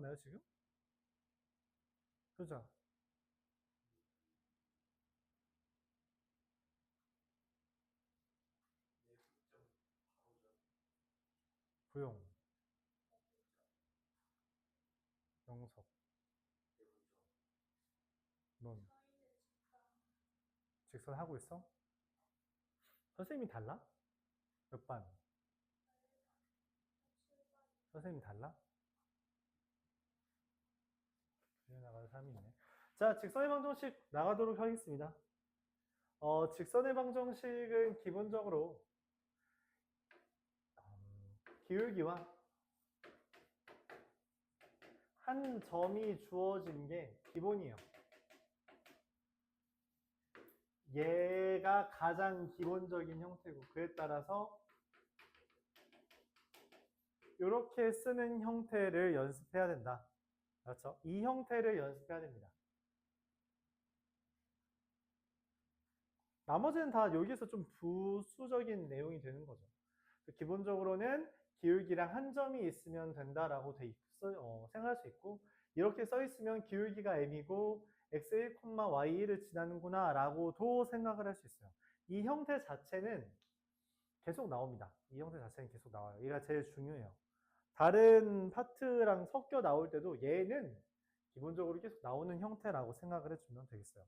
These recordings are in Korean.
나왔나요, 지금? 그죠? 부용, 영석, 넌. 직선 하고 있어? 선생님이 달라? 몇 반? 선생님이 달라? 뒤에 나가는 사람이 있네. 자, 직선의 방정식 나가도록 하겠습니다. 직선의 방정식은 기본적으로 기울기와 한 점이 주어진 게 기본이에요. 얘가 가장 기본적인 형태고, 그에 따라서 이렇게 쓰는 형태를 연습해야 된다. 그렇죠? 이 형태를 연습해야 됩니다. 나머지는 다 여기서 좀 부수적인 내용이 되는 거죠. 기본적으로는 기울기랑 한 점이 있으면 된다라고 생각할 수 있고, 이렇게 써 있으면 기울기가 m이고 x1, y1을 지나는구나 라고도 생각을 할 수 있어요. 이 형태 자체는 계속 나옵니다. 이 형태 자체는 계속 나와요. 얘가 제일 중요해요. 다른 파트랑 섞여 나올 때도 얘는 기본적으로 계속 나오는 형태라고 생각을 해주면 되겠어요.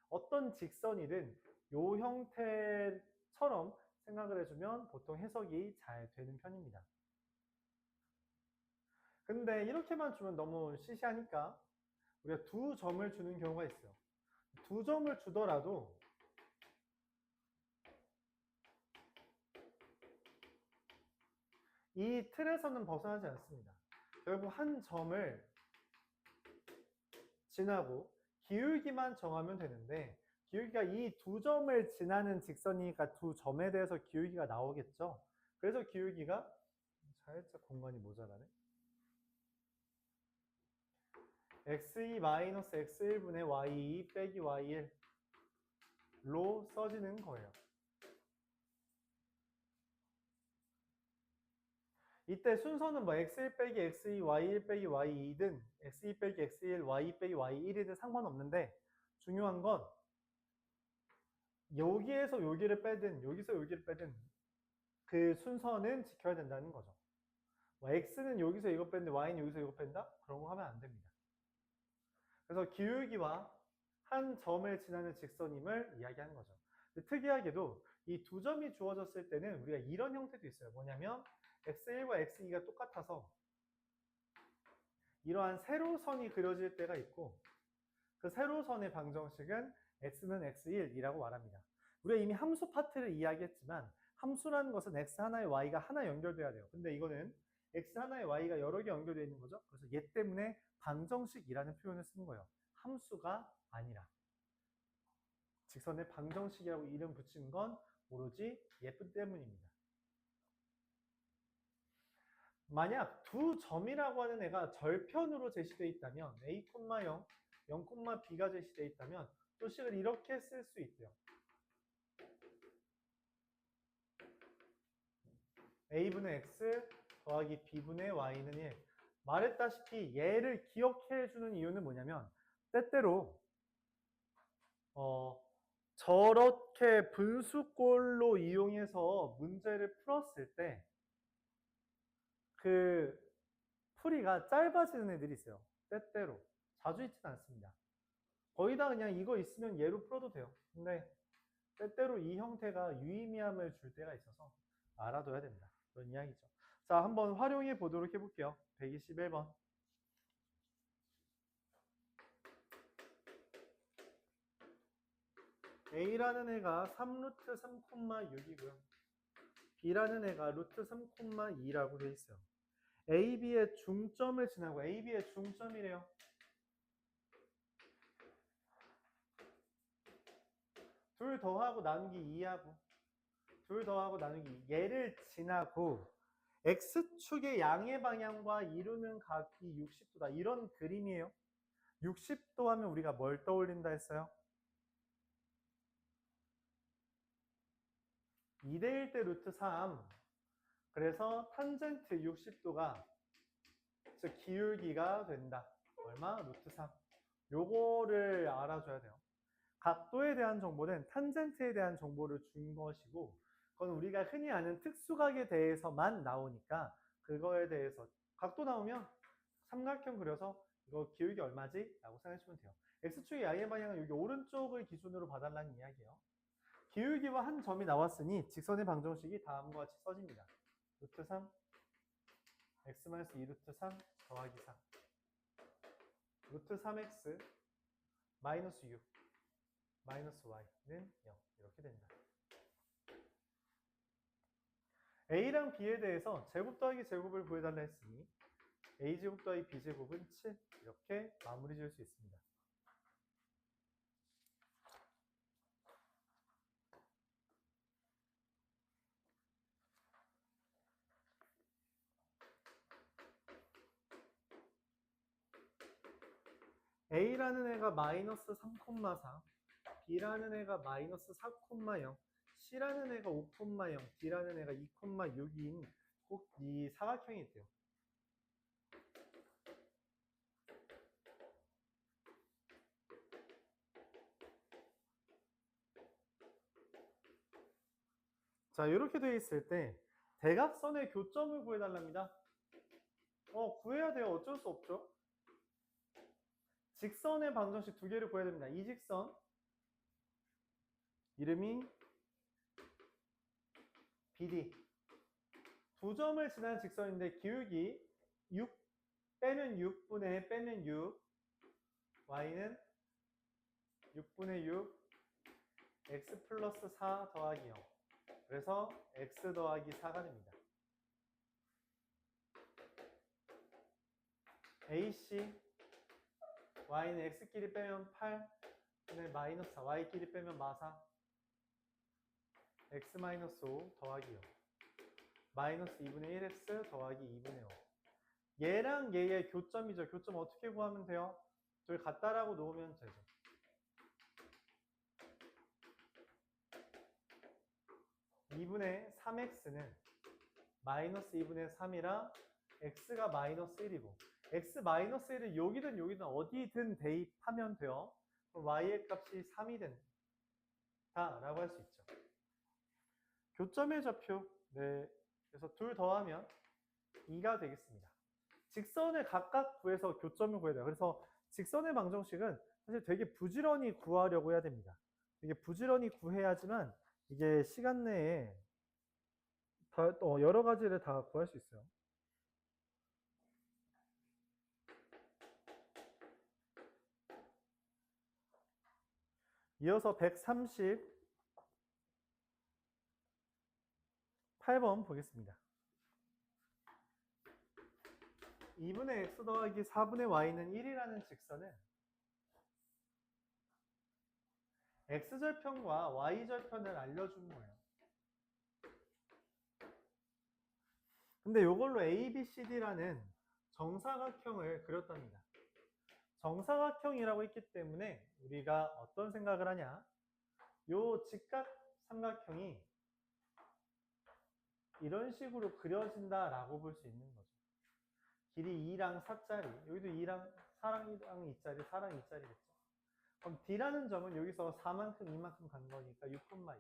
어떤 직선이든 이 형태처럼 생각을 해주면 보통 해석이 잘 되는 편입니다. 근데 이렇게만 주면 너무 시시하니까 우리가 두 점을 주는 경우가 있어요. 두 점을 주더라도 이 틀에서는 벗어나지 않습니다. 결국 한 점을 지나고 기울기만 정하면 되는데, 기울기가 이 두 점을 지나는 직선이니까 두 점에 대해서 기울기가 나오겠죠. 그래서 기울기가 살짝 공간이 모자라네. x2-x1분의 y2 빼기 y1로 써지는 거예요. 이때 순서는 뭐 x1 빼기 x2, y1 빼기 y2든 x2 빼기 x1, y2 빼기 y1이든 상관없는데, 중요한 건 여기에서 여기를 빼든 여기서 여기를 빼든 그 순서는 지켜야 된다는 거죠. 뭐 x는 여기서 이거 뺀데 y는 여기서 이거 뺀다? 그런 거 하면 안 됩니다. 그래서 기울기와 한 점을 지나는 직선임을 이야기하는 거죠. 특이하게도 이 두 점이 주어졌을 때는 우리가 이런 형태도 있어요. 뭐냐면 x1과 x2가 똑같아서 이러한 세로선이 그려질 때가 있고, 그 세로선의 방정식은 x는 x1이라고 말합니다. 우리가 이미 함수 파트를 이야기했지만 함수라는 것은 x 하나에 y가 하나 연결돼야 돼요. 근데 이거는 x 하나에 y가 여러 개 연결되어 있는 거죠. 그래서 얘 때문에 방정식이라는 표현을 쓰는 거예요. 함수가 아니라. 직선의 방정식이라고 이름 붙인 건 오로지 예쁜 때문입니다. 만약 두 점이라고 하는 애가 절편으로 제시되어 있다면 a, 0, 0, b가 제시되어 있다면 또 식을 이렇게 쓸 수 있대요. a분의 x 더하기 b분의 y는 1. 말했다시피 얘를 기억해주는 이유는 뭐냐면 때때로 저렇게 분수꼴로 이용해서 문제를 풀었을 때 그 풀이가 짧아지는 애들이 있어요. 때때로. 자주 있지는 않습니다. 거의 다 그냥 이거 있으면 얘로 풀어도 돼요. 근데 때때로 이 형태가 유의미함을 줄 때가 있어서 알아둬야 된다. 그런 이야기죠. 자, 한번 활용해 보도록 해볼게요. 121번. A라는 애가 3루트 3,6이고요. B라는 애가 루트 3,2라고 되어 있어요. A, B의 중점을 지나고, A, B의 중점이래요. 둘 더하고 나누기 2하고 둘 더하고 나누기 2. 얘를 지나고 X축의 양의 방향과 이루는 각이 60도다. 이런 그림이에요. 60도 하면 우리가 뭘 떠올린다 했어요? 2대1 대 루트 3. 그래서 탄젠트 60도가 즉 기울기가 된다. 얼마? 루트 3. 요거를 알아줘야 돼요. 각도에 대한 정보는 탄젠트에 대한 정보를 준 것이고, 그건 우리가 흔히 아는 특수각에 대해서만 나오니까 그거에 대해서 각도 나오면 삼각형 그려서 이거 기울기 얼마지? 라고 생각하시면 돼요. x축의 양의 방향은 여기 오른쪽을 기준으로 봐달라는 이야기예요. 기울기와 한 점이 나왔으니 직선의 방정식이 다음과 같이 써집니다. 루트 3 x-2 루트 3 더하기 3 루트 3x 마이너스 6 마이너스 y는 0 이렇게 된다. a랑 b에 대해서 제곱 더하기 제곱을 구해달라 했으니 a제곱 더하기 b제곱은 7 이렇게 마무리 지을 수 있습니다. A라는 애가 마이너스 3,4, B라는 애가 마이너스 4,0, C라는 애가 5,0, D라는 애가 2,6인 꼭 이 사각형이 있대요. 자, 이렇게 되어 있을 때 대각선의 교점을 구해달랍니다. 구해야 돼요. 어쩔 수 없죠. 직선의 방정식 두 개를 구해야 됩니다. 이 직선 이름이 BD 두 점을 지나는 직선인데 기울기 6 빼면 6분의 빼면 6 y는 6분의 6 x 플러스 4 더하기 0 그래서 x 더하기 4가 됩니다. AC y는 x끼리 빼면 8 분의 마이너스 4 y끼리 빼면 마사 x 마이너스 5 더하기 0 마이너스 2분의 1x 더하기 2분의 5 얘랑 얘의 교점이죠. 교점 어떻게 구하면 돼요? 둘 같다라고 놓으면 되죠. (2분의 3x는) 마이너스 2분의 3이라 x가 마이너스 1이고 x 마이너스 1을 여기든 여기든 어디든 대입하면 돼요. 그럼 y의 값이 3이 된다 라고 할 수 있죠. 교점의 좌표 네, 그래서 둘 더하면 2가 되겠습니다. 직선을 각각 구해서 교점을 구해야 돼요. 그래서 직선의 방정식은 사실 되게 부지런히 구하려고 해야 됩니다. 되게 부지런히 구해야지만 이게 시간 내에 여러 가지를 다 구할 수 있어요. 이어서 138번 보겠습니다. 2분의 x 더하기 4분의 y는 1이라는 직선은 x절편과 y절편을 알려준 거예요. 근데 이걸로 ABCD라는 정사각형을 그렸답니다. 정사각형이라고 했기 때문에 우리가 어떤 생각을 하냐? 요 직각 삼각형이 이런 식으로 그려진다라고 볼 수 있는 거죠. 길이 2랑 4짜리, 여기도 2랑 4랑 2짜리, 4랑 2짜리겠죠. 그럼 D라는 점은 여기서 4만큼, 2만큼 간 거니까 6,2.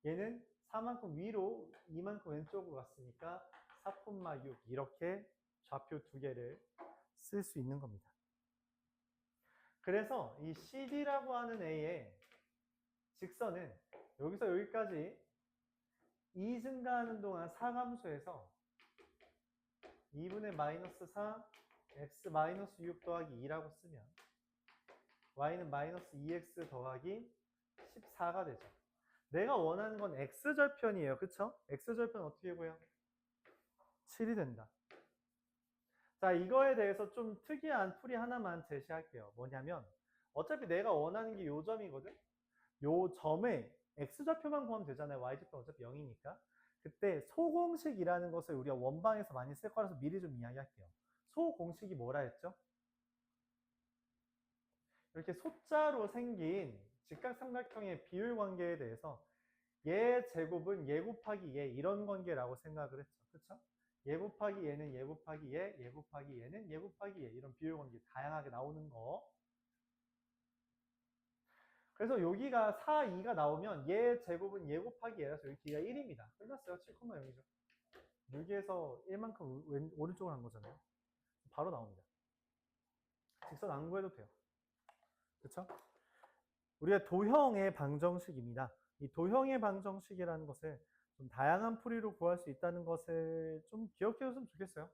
얘는 4만큼 위로, 2만큼 왼쪽으로 갔으니까 4,6 이렇게 좌표 두 개를 쓸 수 있는 겁니다. 그래서 이 CD라고 하는 A의 직선은 여기서 여기까지 2 증가하는 동안 4감소해서 2분의 마이너스 4 x 마이너스 6 더하기 2라고 쓰면 y는 마이너스 2x 더하기 14가 되죠. 내가 원하는 건 x절편이에요. 그쵸? x절편 어떻게 구해요? 7이 된다. 자, 이거에 대해서 좀 특이한 풀이 하나만 제시할게요. 뭐냐면 어차피 내가 원하는 게 요 점이거든? 요 점에 x좌표만 구하면 되잖아요. y좌표는 어차피 0이니까. 그때 소공식이라는 것을 우리가 원방에서 많이 쓸 거라서 미리 좀 이야기할게요. 소공식이 뭐라 했죠? 이렇게 소자로 생긴 직각삼각형의 비율 관계에 대해서 얘 제곱은 얘 곱하기 얘 이런 관계라고 생각을 했죠. 그쵸? 얘 곱하기 얘는 얘 곱하기 얘, 얘 곱하기 얘는 얘 곱하기 얘, 이런 비율 관계 다양하게 나오는 거. 그래서 여기가 4, 2가 나오면 얘 제곱은 얘 곱하기 얘라서 여기 길이가 1입니다. 끝났어요. 7,0이죠. 여기에서 1만큼 오른쪽으로 한 거잖아요. 바로 나옵니다. 직선 안 구해도 돼요. 그렇죠? 우리가 도형의 방정식입니다. 이 도형의 방정식이라는 것을 좀 다양한 풀이로 구할 수 있다는 것을 좀 기억해줬으면 좋겠어요.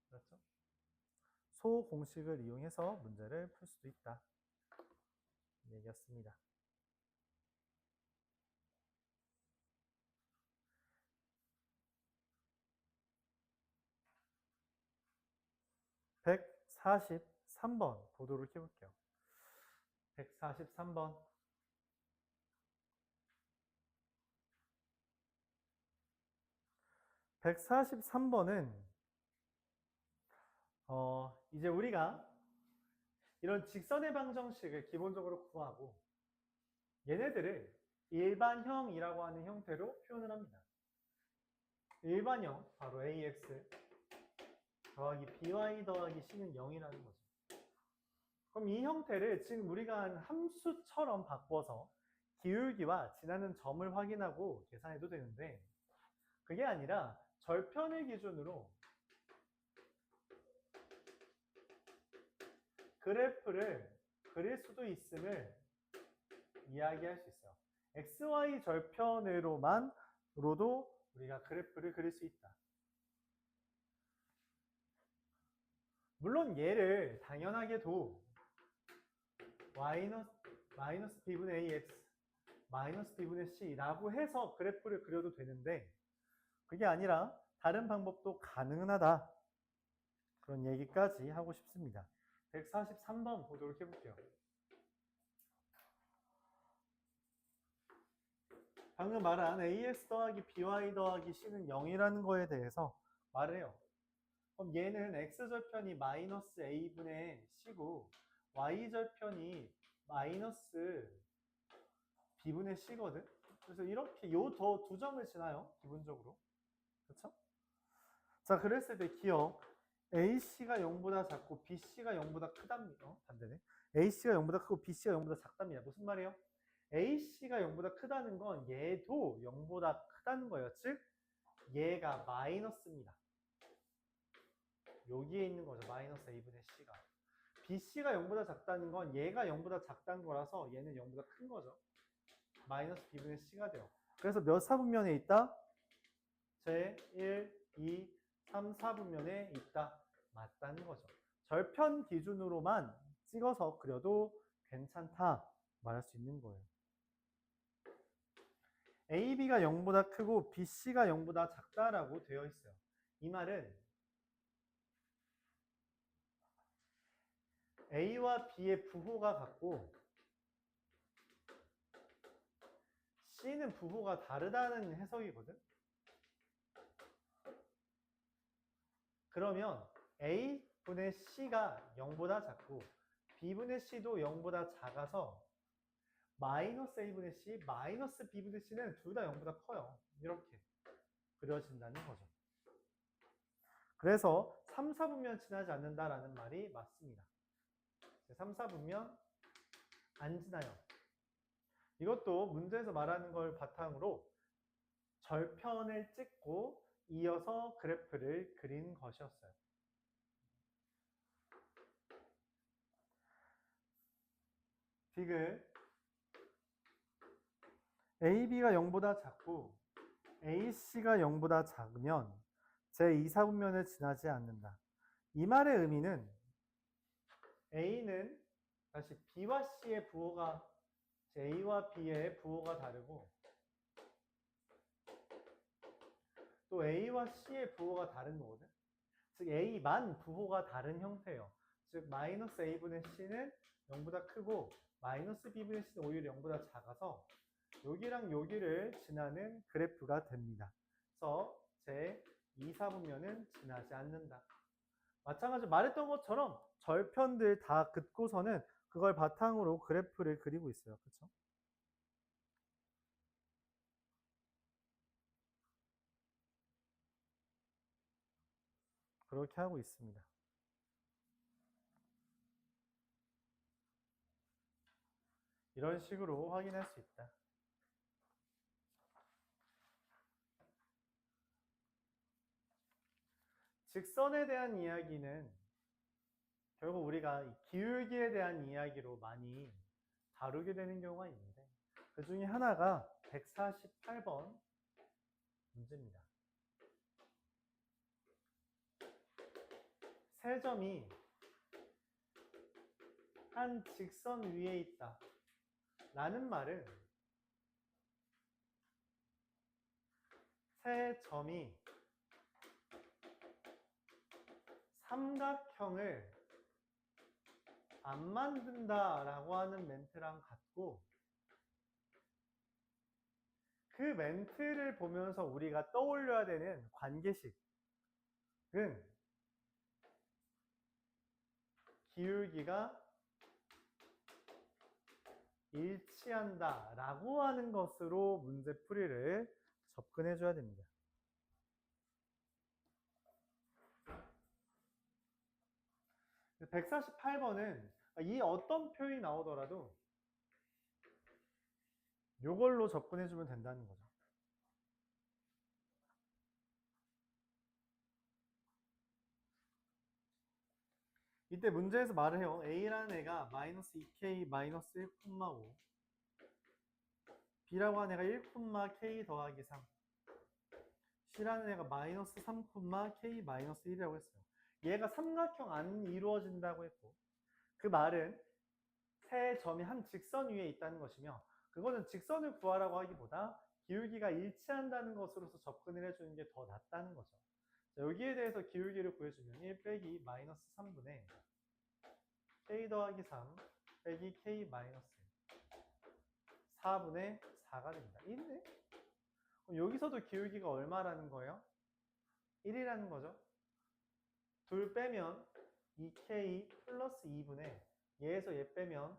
그렇죠? 소 공식을 이용해서 문제를 풀 수도 있다. 얘기였습니다. (143번) 보도록 해볼게요. 143번. (143번은) 이제 우리가 이런 직선의 방정식을 기본적으로 구하고 얘네들을 일반형이라고 하는 형태로 표현을 합니다. 일반형, 바로 ax 더하기 by 더하기 c는 0이라는 거죠. 그럼 이 형태를 지금 우리가 한 함수처럼 바꿔서 기울기와 지나는 점을 확인하고 계산해도 되는데, 그게 아니라 절편을 기준으로 그래프를 그릴 수도 있음을 이야기할 수 있어요. XY 절편으로만으로도 우리가 그래프를 그릴 수 있다. 물론 얘를 당연하게도 마이너스 b분의 ax 마이너스 b분의 c라고 해서 그래프를 그려도 되는데, 그게 아니라 다른 방법도 가능하다. 그런 얘기까지 하고 싶습니다. 143번 보도록 해볼게요. 방금 말한 ax 더하기 by 더하기 c는 0이라는 거에 대해서 말을 해요. 그럼 얘는 x절편이 마이너스 a분의 c고 y절편이 마이너스 b분의 c거든. 그래서 이렇게 요 두 점을 지나요. 기본적으로. 그렇죠? 자, 그랬을 때 기억. AC가 0보다 작고 BC가 0보다 크답니다. 반대네. AC가 0보다 크고 BC가 0보다 작답니다. 무슨 말이에요? AC가 0보다 크다는 건 얘도 0보다 크다는 거예요. 즉 얘가 마이너스입니다. 여기에 있는 거죠. 마이너스 A분의 C가. BC가 0보다 작다는 건 얘가 0보다 작다는 거라서 얘는 0보다 큰 거죠. 마이너스 B분의 C가 돼요. 그래서 몇 사분면에 있다? 제 1, 2, 3, 4분면에 있다. 맞다는 거죠. 절편 기준으로만 찍어서 그려도 괜찮다 말할 수 있는 거예요. AB가 0보다 크고 BC가 0보다 작다라고 되어 있어요. 이 말은 A와 B의 부호가 같고 C는 부호가 다르다는 해석이거든. 그러면 A분의 C가 0보다 작고 B분의 C도 0보다 작아서 마이너스 A분의 C, 마이너스 B분의 C는 둘 다 0보다 커요. 이렇게 그려진다는 거죠. 그래서 3, 4분면 지나지 않는다라는 말이 맞습니다. 3, 4분면 안 지나요. 이것도 문제에서 말하는 걸 바탕으로 절편을 찍고 이어서 그래프를 그린 것이었어요. 디귿 AB가 0보다 작고 AC가 0보다 작으면 제2, 4분면을 지나지 않는다. 이 말의 의미는 A는 다시 B와 C의 부호가 A와 B의 부호가 다르고 또 A와 C의 부호가 다른 거거든. 즉 A만 부호가 다른 형태예요. 즉 마이너스 A분의 C는 0보다 크고 마이너스 B분의 C는 오히려 0보다 작아서 여기랑 여기를 지나는 그래프가 됩니다. 그래서 제 2, 4분면은 지나지 않는다. 마찬가지로 말했던 것처럼 절편들 다 긋고서는 그걸 바탕으로 그래프를 그리고 있어요. 그렇죠? 그렇게 하고 있습니다. 이런 식으로 확인할 수 있다. 직선에 대한 이야기는 결국 우리가 이 기울기에 대한 이야기로 많이 다루게 되는 경우가 있는데 그 중에 하나가 148번 문제입니다. 세 점이 한 직선 위에 있다 라는 말은 세 점이 삼각형을 안 만든다 라고 하는 멘트랑 같고, 그 멘트를 보면서 우리가 떠올려야 되는 관계식은 기울기가 일치한다 라고 하는 것으로 문제풀이를 접근해 줘야 됩니다. 그 148번은 이 어떤 표현이 나오더라도 이걸로 접근해 주면 된다는 거죠. 이때 문제에서 말을 해요. A라는 애가 마이너스 2K 마이너스 1,5 B라고 하는 애가 1,K 더하기 3 C라는 애가 마이너스 3,K 마이너스 1이라고 했어요. 얘가 삼각형 안 이루어진다고 했고, 그 말은 세 점이 한 직선 위에 있다는 것이며, 그거는 직선을 구하라고 하기보다 기울기가 일치한다는 것으로서 접근을 해주는 게 더 낫다는 거죠. 자, 여기에 대해서 기울기를 구해주면 1 빼기 마이너스 3분의 K 더하기 3 빼기 K 마이너스 4분의 4가 됩니다. 있네? 그럼 여기서도 기울기가 얼마라는 거예요? 1이라는 거죠. 둘 빼면 2K 플러스 2분의 얘에서 얘 빼면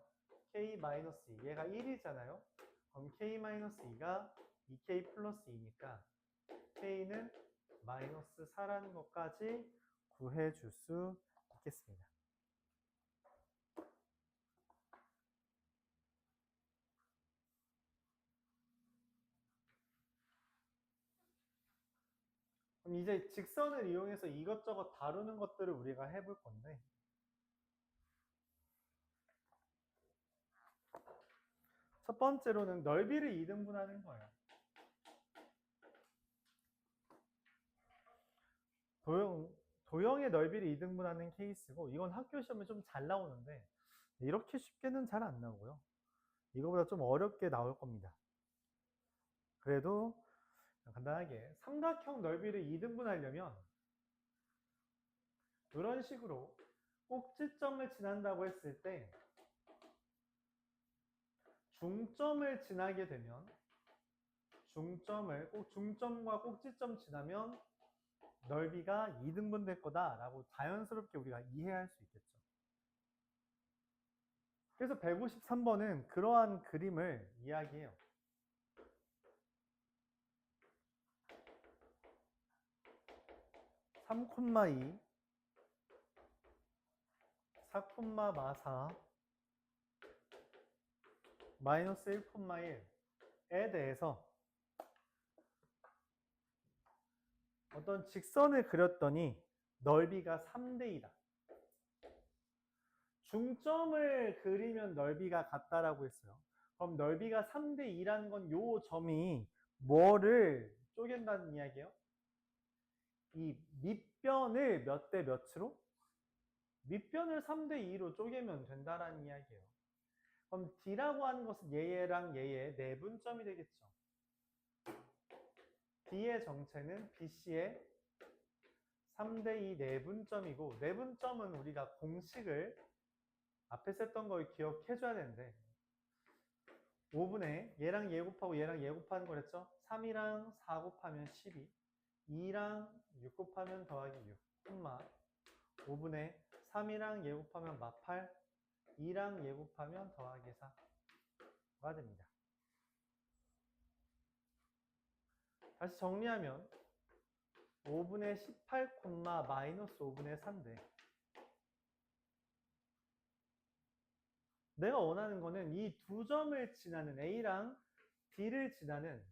K 마이너스 2, 얘가 1이잖아요. 그럼 K 마이너스 2가 2K 플러스 2니까 K는 마이너스 4라는 것까지 구해줄 수 있겠습니다. 그럼 이제 직선을 이용해서 이것저것 다루는 것들을 우리가 해볼 건데, 첫 번째로는 넓이를 2등분하는 거예요. 도형의 넓이를 2등분하는 케이스고, 이건 학교 시험에 좀 잘 나오는데 이렇게 쉽게는 잘 안 나오고요. 이거보다 좀 어렵게 나올 겁니다. 그래도 간단하게 삼각형 넓이를 2등분하려면 이런 식으로 꼭지점을 지난다고 했을 때 중점을 지나게 되면 중점과 꼭지점 지나면 넓이가 2등분 될 거다라고 자연스럽게 우리가 이해할 수 있겠죠. 그래서 153번은 그러한 그림을 이야기해요. 3,2 4,4 마이너스 1,1에 대해서 어떤 직선을 그렸더니 넓이가 3대2다. 중점을 그리면 넓이가 같다라고 했어요. 그럼 넓이가 3대2라는 건 요 점이 뭐를 쪼갠다는 이야기예요? 이 밑변을 몇 대 몇으로? 밑변을 3대2로 쪼개면 된다라는 이야기예요. 그럼 D라고 하는 것은 얘랑 얘의 내분점이 되겠죠. D의 정체는 BC의 3대2 내분점이고, 내분점은 우리가 공식을 앞에 썼던 걸 기억해 줘야 되는데 5분의 얘랑 얘 곱하고 얘랑 얘 곱하는 거랬죠? 3이랑 4 곱하면 12, 2랑 6 곱하면 더하기 6, 5분의 3이랑 얘 곱하면 마 8, 2랑 얘 곱하면 더하기 4가 됩니다. 다시 정리하면 5분의 18, 마이너스 5분의 3인데 내가 원하는 거는 이 두 점을 지나는 A랑 D를 지나는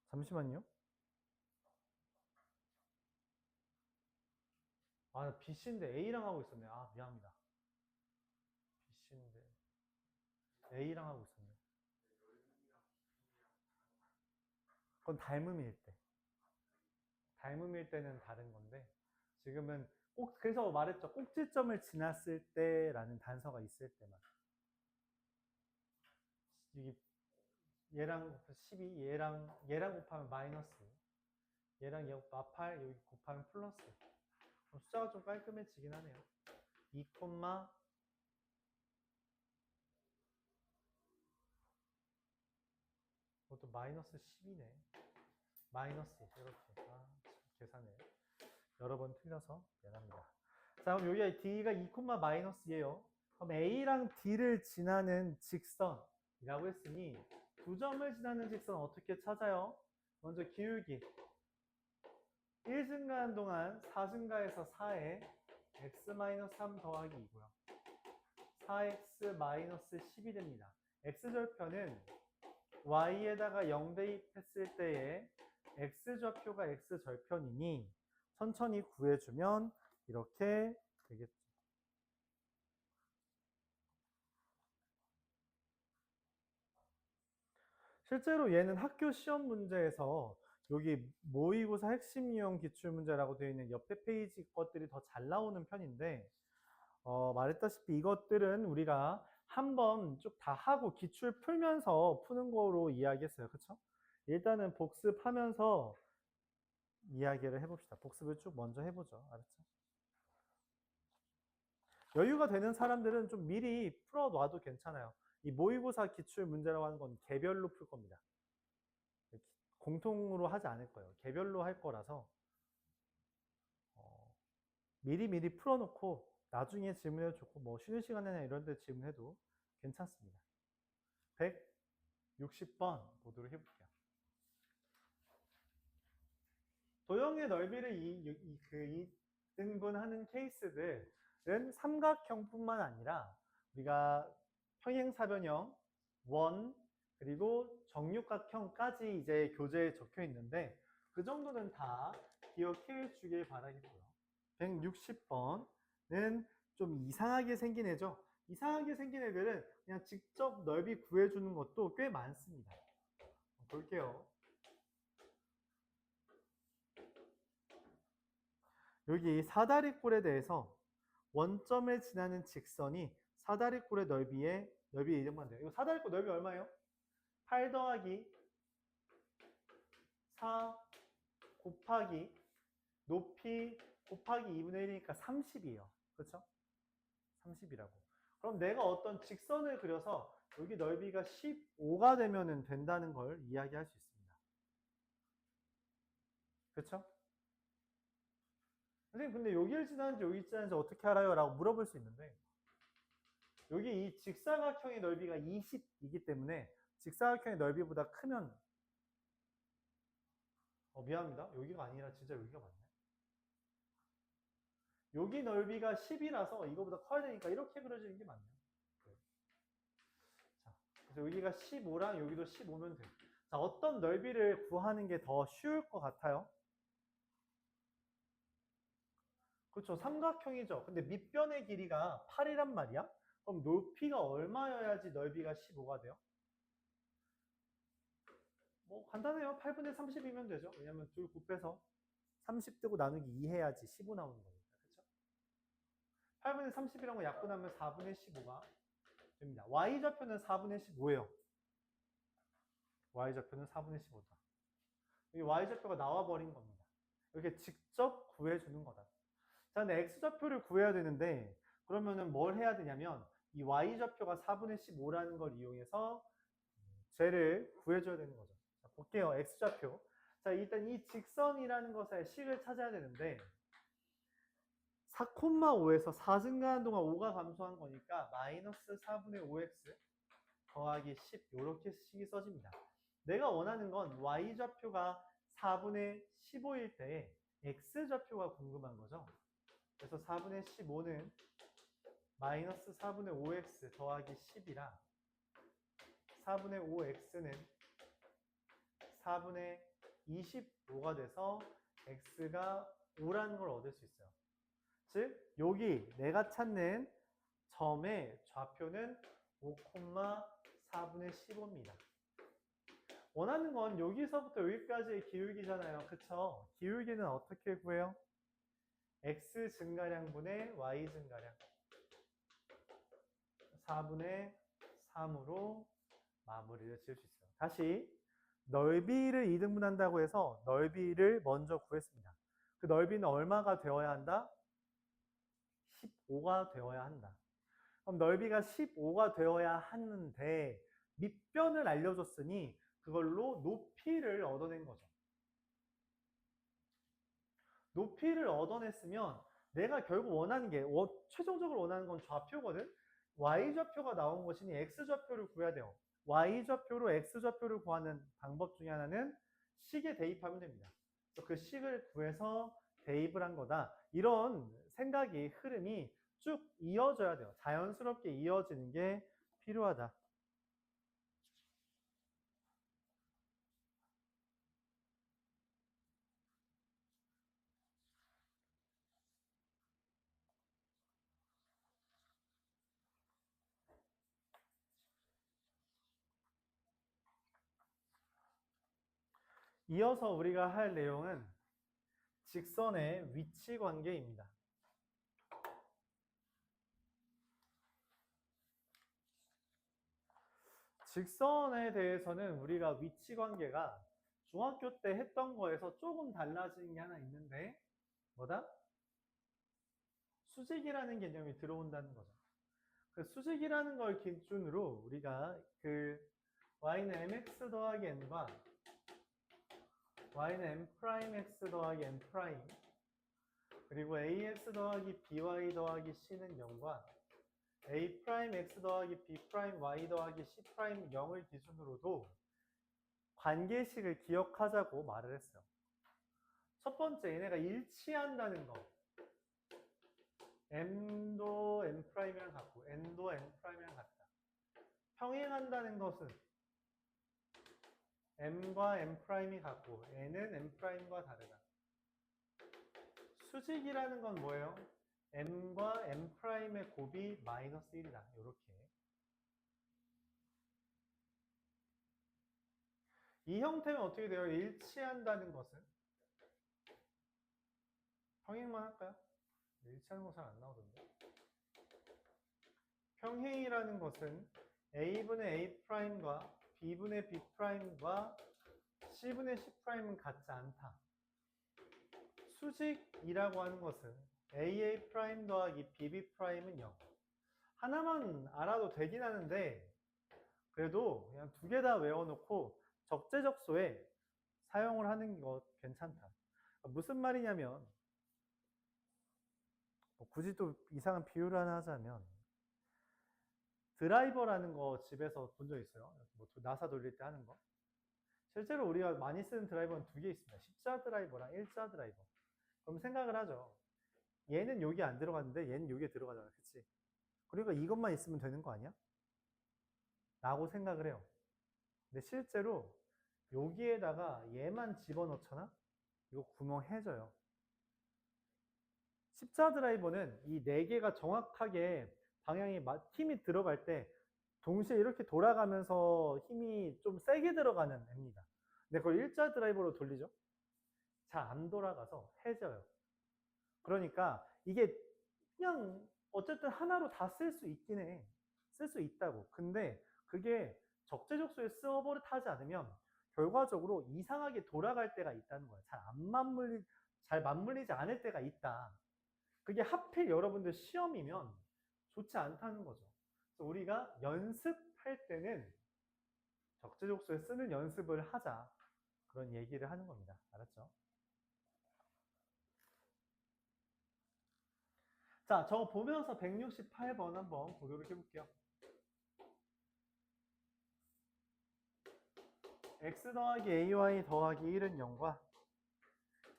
잠시만요. 아, 나 BC인데 A랑 하고 있었네. 아, 미안합니다. BC인데 A랑 하고 있었네. 그건 닮음일 때. 닮음일 때는 다른 건데 지금은 꼭 그래서 말했죠. 꼭지점을 지났을 때라는 단서가 있을 때만. 이게 얘랑 12, 얘랑 곱하면 마이너스, 얘랑 얘 마팔 여기 곱하면 플러스. 숫자가 좀 깔끔해지긴 하네요. 2, 그것도 마이너스 10이네. 마이너스 이렇게. 아, 계산을 여러 번 틀려서 미안합니다. 자, 그럼 여기가 D가 2, 마이너스예요. 그럼 A랑 D를 지나는 직선이라고 했으니 두 점을 지나는 직선 어떻게 찾아요? 먼저 기울기 1 증가한 동안 4 증가해서 4에 x-3 더하기 2고요. 4x-10이 됩니다. x절편은 y에다가 0 대입했을 때에 x좌표가 x절편이니 천천히 구해주면 이렇게 되겠죠. 실제로 얘는 학교 시험 문제에서 여기 모의고사 핵심 유형 기출문제라고 되어 있는 옆에 페이지 것들이 더 잘 나오는 편인데 말했다시피 이것들은 우리가 한번 쭉 다 하고 기출 풀면서 푸는 거로 이야기했어요. 그쵸? 일단은 복습하면서 이야기를 해봅시다. 복습을 쭉 먼저 해보죠. 알았죠? 여유가 되는 사람들은 좀 미리 풀어놔도 괜찮아요. 이 모의고사 기출 문제라고 하는 건 개별로 풀 겁니다. 공통으로 하지 않을 거예요. 개별로 할 거라서 미리 풀어놓고 나중에 질문해도 좋고 뭐 쉬는 시간이나 이런 데 질문해도 괜찮습니다. 160번 보도록 해볼게요. 도형의 넓이를 2등분하는 케이스들은 삼각형뿐만 아니라 우리가 평행사변형, 원, 그리고 정육각형까지 이제 교재에 적혀 있는데 그 정도는 다 기억해 주길 바라겠고요. 160번은 좀 이상하게 생긴 애죠. 이상하게 생긴 애들은 그냥 직접 넓이 구해주는 것도 꽤 많습니다. 볼게요. 여기 사다리꼴에 대해서 원점을 지나는 직선이 사다리꼴의 넓이의 이름만 돼요. 이거 사다리꼴 넓이 얼마예요? 8 더하기 4 곱하기 높이 곱하기 2분의 1이니까 30이에요. 그렇죠? 30이라고. 그럼 내가 어떤 직선을 그려서 여기 넓이가 15가 되면 된다는 걸 이야기할 수 있습니다. 그렇죠? 선생님 근데 여기를 지나는지 여기 지나는지 어떻게 알아요? 라고 물어볼 수 있는데 여기 이 직사각형의 넓이가 20이기 때문에 직사각형의 넓이보다 크면 미안합니다. 여기가 아니라 진짜 여기가 맞네. 여기 넓이가 10이라서 이거보다 커야 되니까 이렇게 그려지는 게 맞네요. 자, 그래서 여기가 15랑 여기도 15면 돼요. 자, 어떤 넓이를 구하는 게 더 쉬울 것 같아요? 그렇죠. 삼각형이죠. 근데 밑변의 길이가 8이란 말이야? 그럼 높이가 얼마여야지 넓이가 15가 돼요? 뭐 간단해요. 8분의 30이면 되죠. 왜냐면 둘 곱해서 30 뜨고 나누기 2 해야지 15 나오는 거니까. 그렇죠? 8분의 30이라는 거 약분하면 4분의 15가 됩니다. y좌표는 4분의 15예요. y좌표는 4분의 15다. 여기 y좌표가 나와버린 겁니다. 이렇게 직접 구해주는 거다. 자, 근데 x좌표를 구해야 되는데 그러면은 뭘 해야 되냐면 이 y좌표가 4분의 15라는 걸 이용해서 쟤를 구해줘야 되는 거죠. 자, 볼게요. x좌표. 자, 일단 이 직선이라는 것의 식을 찾아야 되는데 4,5에서 4 증가한 동안 5가 감소한 거니까 마이너스 4분의 5x 더하기 10 이렇게 식이 써집니다. 내가 원하는 건 y좌표가 4분의 15일 때에 x좌표가 궁금한 거죠. 그래서 4분의 15는 마이너스 4분의 5x 더하기 10이라 4분의 5x는 4분의 25가 돼서 x가 5라는 걸 얻을 수 있어요. 즉 여기 내가 찾는 점의 좌표는 5,4분의 15입니다. 원하는 건 여기서부터 여기까지의 기울기잖아요. 그쵸? 기울기는 어떻게 구해요? x 증가량분의 y 증가량 4분의 3으로 마무리를 지을 수 있어요. 다시 넓이를 2등분한다고 해서 넓이를 먼저 구했습니다. 그 넓이는 얼마가 되어야 한다? 15가 되어야 한다. 그럼 넓이가 15가 되어야 하는데 밑변을 알려줬으니 그걸로 높이를 얻어낸 거죠. 높이를 얻어냈으면 내가 결국 원하는 게 최종적으로 원하는 건 좌표거든. y좌표가 나온 것이니 x좌표를 구해야 돼요. y좌표로 x좌표를 구하는 방법 중에 하나는 식에 대입하면 됩니다. 그 식을 구해서 대입을 한 거다. 이런 생각이 흐름이 쭉 이어져야 돼요. 자연스럽게 이어지는 게 필요하다. 이어서 우리가 할 내용은 직선의 위치 관계입니다. 직선에 대해서는 우리가 위치 관계가 중학교 때 했던 거에서 조금 달라진 게 하나 있는데 뭐다? 수직이라는 개념이 들어온다는 거죠. 그 수직이라는 걸 기준으로 우리가 그 y는 mx 더하기 n과 y는 m 프라임 x 더하기 n 프라임 그리고 ax 더하기 by 더하기 c는 0과 a 프라임 x 더하기 b 프라임 y 더하기 c 프라임 0을 기준으로도 관계식을 기억하자고 말을 했어요. 첫 번째 얘네가 일치한다는 거. m도 m 프라임이랑 같고 n도 n 프라임이랑 같다. 평행한다는 것은 m과 m 프라임이 같고 n은 m 프라임과 다르다. 수직이라는 건 뭐예요? m과 m 프라임의 곱이 마이너스 1이다. 이렇게. 이 형태는 어떻게 돼요? 일치한다는 것은 평행만 할까요? 일치하는 거 잘 안 나오던데. 평행이라는 것은 a분의 a 프라임과 b분의 b 프라임과 c분의 c 프라임은 같지 않다. 수직이라고 하는 것은 AA 프라임 더하기 BB 프라임은 0. 하나만 알아도 되긴 하는데 그래도 그냥 두 개 다 외워놓고 적재적소에 사용을 하는 것 괜찮다. 무슨 말이냐면 굳이 또 이상한 비유를 하나 하자면 드라이버라는 거 집에서 본 적 있어요? 뭐 나사 돌릴 때 하는 거. 실제로 우리가 많이 쓰는 드라이버는 두 개 있습니다. 십자 드라이버랑 일자 드라이버. 그럼 생각을 하죠. 얘는 여기 안 들어갔는데 얘는 여기에 들어가잖아. 그치? 그러니까 이것만 있으면 되는 거 아니야? 라고 생각을 해요. 근데 실제로 여기에다가 얘만 집어넣잖아? 이거 구멍해져요. 십자 드라이버는 이 네 개가 정확하게 방향이 힘이 들어갈 때 동시에 이렇게 돌아가면서 힘이 좀 세게 들어가는 애입니다. 근데 그걸 일자 드라이버로 돌리죠? 잘 안 돌아가서 해져요. 그러니까 이게 그냥 어쨌든 하나로 다 쓸 수 있긴 해. 쓸 수 있다고. 근데 그게 적재적소에 써버릇하지 않으면 결과적으로 이상하게 돌아갈 때가 있다는 거야. 잘 맞물리지 않을 때가 있다. 그게 하필 여러분들 시험이면 좋지 않다는 거죠. 그래서 우리가 연습할 때는 적재적소에 쓰는 연습을 하자. 그런 얘기를 하는 겁니다. 알았죠? 자, 저거 보면서 168번 한번 고교를 해볼게요. x 더하기 ay 더하기 1은 0과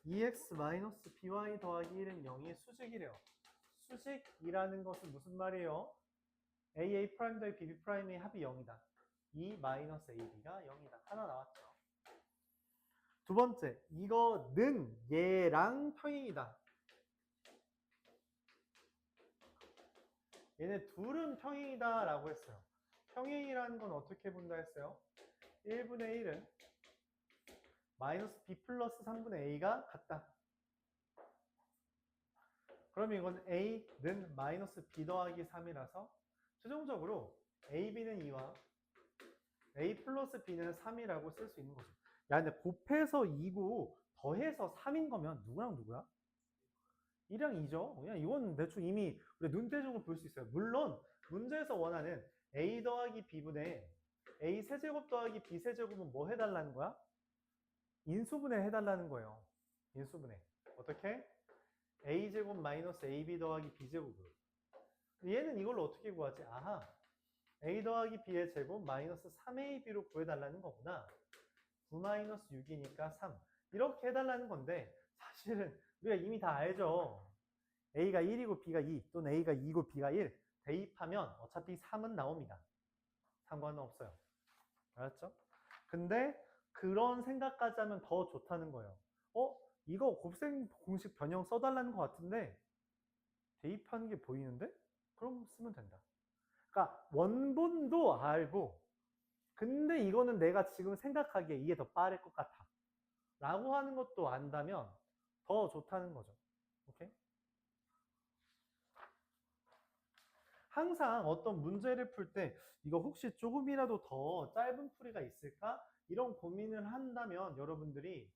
2x-by 더하기 1은 0이 수직이래요. 수직이라는 것은 무슨 말이에요? AA' 더하기 BB'의 합이 0이다. 2-AB가 0이다. 하나 나왔죠. 두 번째, 이거는 얘랑 평행이다. 얘네 둘은 평행이다 라고 했어요. 평행이라는 건 어떻게 본다 했어요? 1분의 1은 마이너스 b 플러스 3분의 a가 같다. 그러면 이건 a는 마이너스 b 더하기 3이라서 최종적으로 ab는 2와 a 플러스 b는 3이라고 쓸 수 있는 거죠. 야, 근데 곱해서 2고 더해서 3인 거면 누구랑 누구야? 1이랑 2죠. 그냥 이건 대충 이미 우리 눈대중으로 볼 수 있어요. 물론 문제에서 원하는 a 더하기 b분의 a 세제곱 더하기 b 세제곱은 뭐 해달라는 거야? 인수분해 해달라는 거예요. 인수분해. 어떻게? a제곱 마이너스 ab 더하기 b제곱으로. 얘는 이걸로 어떻게 구하지? 아하. a 더하기 b의 제곱 마이너스 3ab로 구해달라는 거구나. 9 마이너스 6이니까 3. 이렇게 해달라는 건데 사실은 우리가 이미 다 알죠. a가 1이고 b가 2 또는 a가 2이고 b가 1 대입하면 어차피 3은 나옵니다. 상관없어요. 알았죠? 근데 그런 생각까지 하면 더 좋다는 거예요. 이거 곱셈 공식 변형 써달라는 것 같은데 대입하는 게 보이는데? 그럼 쓰면 된다. 그러니까 원본도 알고 근데 이거는 내가 지금 생각하기에 이게 더 빠를 것 같아 라고 하는 것도 안다면 더 좋다는 거죠. 오케이? 항상 어떤 문제를 풀 때 이거 혹시 조금이라도 더 짧은 풀이가 있을까? 이런 고민을 한다면 여러분들이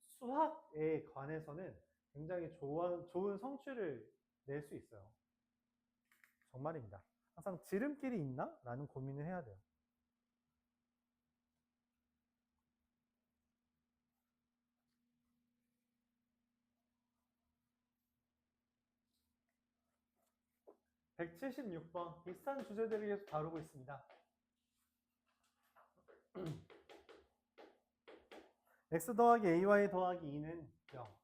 수학에 관해서는 굉장히 좋은 성취를 낼 수 있어요. 정말입니다. 항상 지름길이 있나? 라는 고민을 해야 돼요. (176번) 비슷한 주제들을 계속 다루고 있습니다. x 더하기 ay 더하기 2는 0.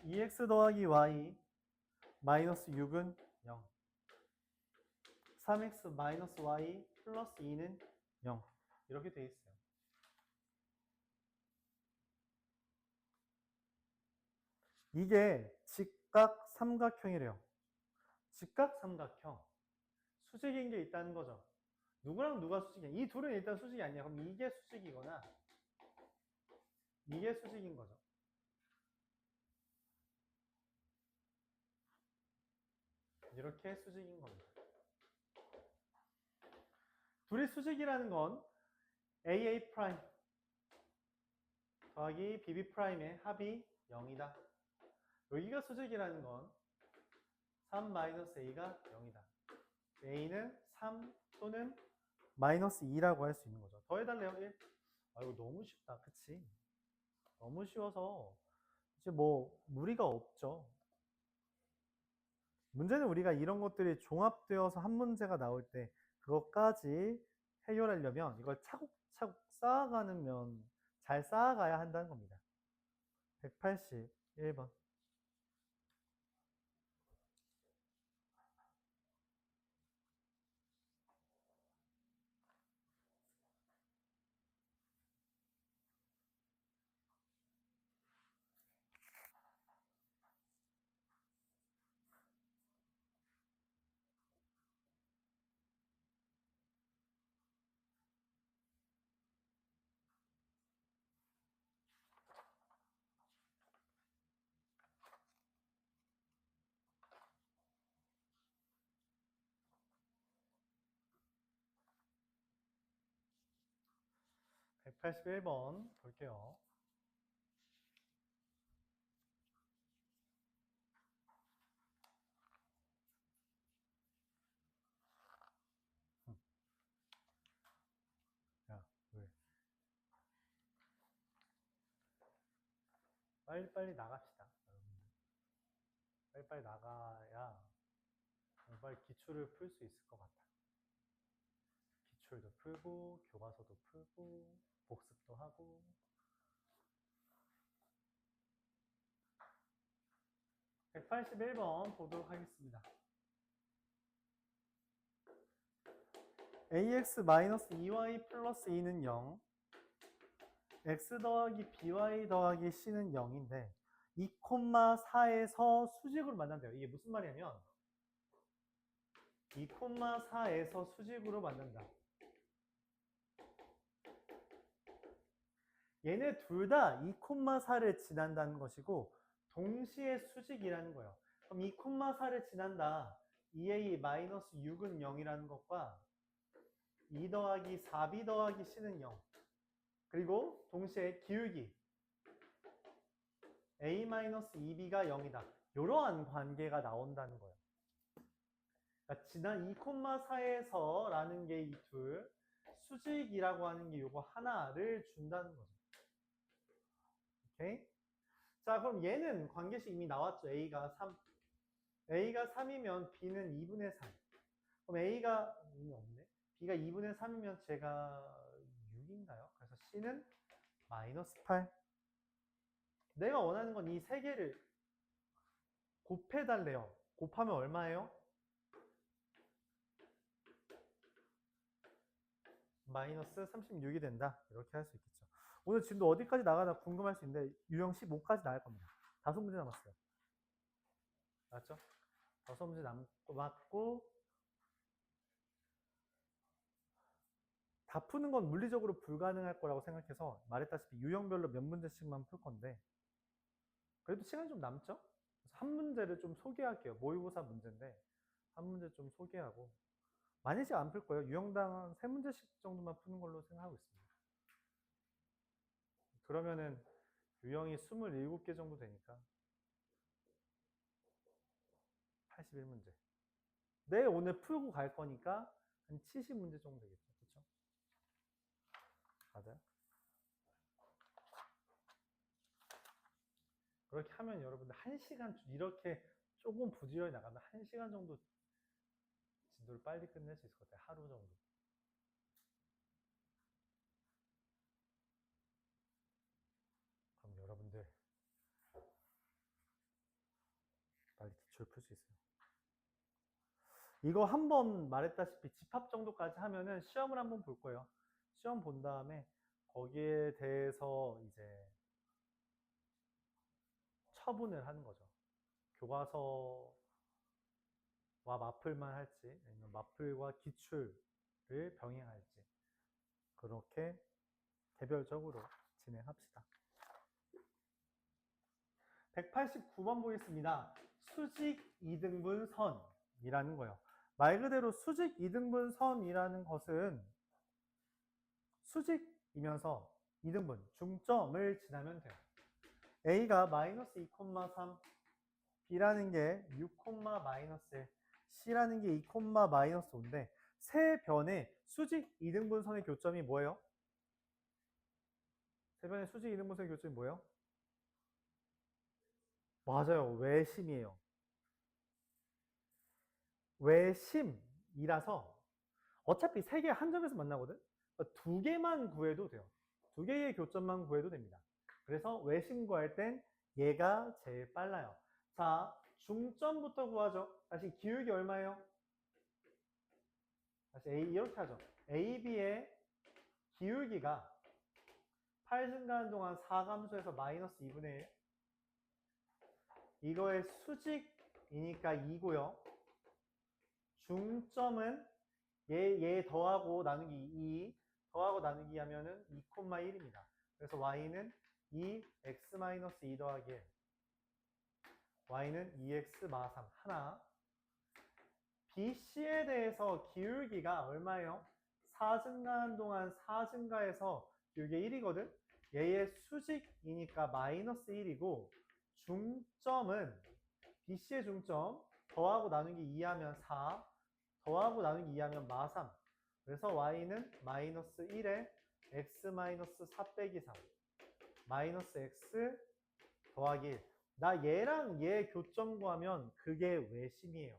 2x 더하기 y 마이너스 6은 0. 3x 마이너스 y 플러스 2는 0. 이렇게 돼 있어요. 이게 직각 삼각형이래요. 직각 삼각형. 수직인 게 있다는 거죠. 누구랑 누가 수직이야? 이 둘은 일단 수직이 아니야. 그럼 이게 수직이거나 이게 수직인 거죠. 이렇게 수직인 겁니다. 둘이 수직이라는 건 AA' 더하기 BB'의 합이 0이다. 여기가 수직이라는 건 3-A가 0이다. A는 3 또는 마이너스 2라고 할 수 있는 거죠. 더해달래요, 1. 아, 이거 너무 쉽다. 그치? 너무 쉬워서 이제 뭐 무리가 없죠. 문제는 우리가 이런 것들이 종합되어서 한 문제가 나올 때 그것까지 해결하려면 이걸 차곡차곡 쌓아가면 잘 쌓아가야 한다는 겁니다. 181번. 181번 볼게요. 야, 왜? 빨리빨리 나갑시다, 여러분들. 빨리빨리 나가야 빨리 기출을 풀 수 있을 것 같아. 기출도 풀고, 교과서도 풀고, 복습도 하고. 181번 보도록 하겠습니다. ax-2y 플러스 2는 0, x 더하기 by 더하기 c는 0인데 2,4에서 수직으로 만난대요. 이게 무슨 말이냐면 2,4에서 수직으로 만난다. 얘네 둘 다 2,4를 지난다는 것이고 동시에 수직이라는 거예요. 그럼 2,4를 지난다. 2a-6은 0이라는 것과 2 더하기 4b 더하기 c는 0. 그리고 동시에 기울기 a-2b가 0이다. 이러한 관계가 나온다는 거예요. 그러니까 지난 2,4에서 라는 게 이 둘, 수직이라고 하는 게 요거 하나를 준다는 거죠. 오케이? 자, 그럼 얘는 관계식 이미 나왔죠. a가 3. a가 3이면 b는 2분의 3. 그럼 a가 없네. b가 2분의 3이면 제가 6인가요? 그래서 c는 마이너스 8. 내가 원하는 건 이 세 개를 곱해달래요. 곱하면 얼마예요? 마이너스 36이 된다. 이렇게 할 수 있겠죠. 오늘 지금도 어디까지 나가나 궁금할 수 있는데 유형 15까지 나갈 겁니다. 5문제 남았어요. 맞죠? 6문제 남고 다 푸는 건 물리적으로 불가능할 거라고 생각해서 말했다시피 유형별로 몇 문제씩만 풀 건데 그래도 시간이 좀 남죠? 그래서 한 문제를 좀 소개할게요. 모의고사 문제인데 한 문제 좀 소개하고 많이씩 안 풀 거예요. 유형당 한 3문제씩 정도만 푸는 걸로 생각하고 있습니다. 그러면은 유형이 27개 정도 되니까 81문제. 네, 오늘 풀고 갈 거니까 한 70문제 정도 되겠죠. 그렇죠? 맞아요? 그렇게 하면 여러분들 1시간 이렇게 조금 부지런히 나가면 1시간 정도 진도를 빨리 끝낼 수 있을 것 같아요. 하루 정도. 그럼 여러분들 빨리 기출 풀 수 있어요. 이거 한번 말했다시피 집합 정도까지 하면은 시험을 한번 볼 거예요. 시험 본 다음에 거기에 대해서 이제 처분을 하는 거죠. 교과서와 마플만 할지 아니면 마플과 기출을 병행할지 그렇게 개별적으로 진행합시다. 189번 보겠습니다. 수직 이등분 선이라는 거예요. 말 그대로 수직 이등분 선이라는 것은 수직이면서 이등분, 중점을 지나면 돼요. A가 마이너스 2,3, B라는 게 6, 마이너스 1, C라는 게 2, 마이너스 5인데 세 변의 수직 이등분선의 교점이 뭐예요? 세 변의 수직 이등분선의 교점이 뭐예요? 맞아요. 외심이에요. 외심이라서 어차피 세 개 한 점에서 만나거든? 그러니까 두 개만 구해도 돼요. 두 개의 교점만 구해도 됩니다. 그래서 외심 구할 땐 얘가 제일 빨라요. 자, 중점부터 구하죠. 다시 기울기 얼마예요? 다시 A 이렇게 하죠. AB의 기울기가 8 증가하는 동안 4감소해서 마이너스 2분의 1. 이거의 수직이니까 2고요. 중점은 얘 더하고 나누기 2 더하고 나누기 하면은 2,1입니다. 그래서 y는 2x-2 더하기 1 y는 2x 마3 하나. BC에 대해서 기울기가 얼마예요? 4 증가한 동안 4 증가해서 기울기 1이거든? 얘의 수직이니까 마이너스 1이고 중점은 BC의 중점 더하고 나누기 2 하면 4 더하고 나누기 2 하면 마3 그래서 y는 마이너스 1에 x 마이너스 4 빼기 3 마이너스 x 더하기 1 나 얘랑 얘 교점 구하면 그게 외심이에요.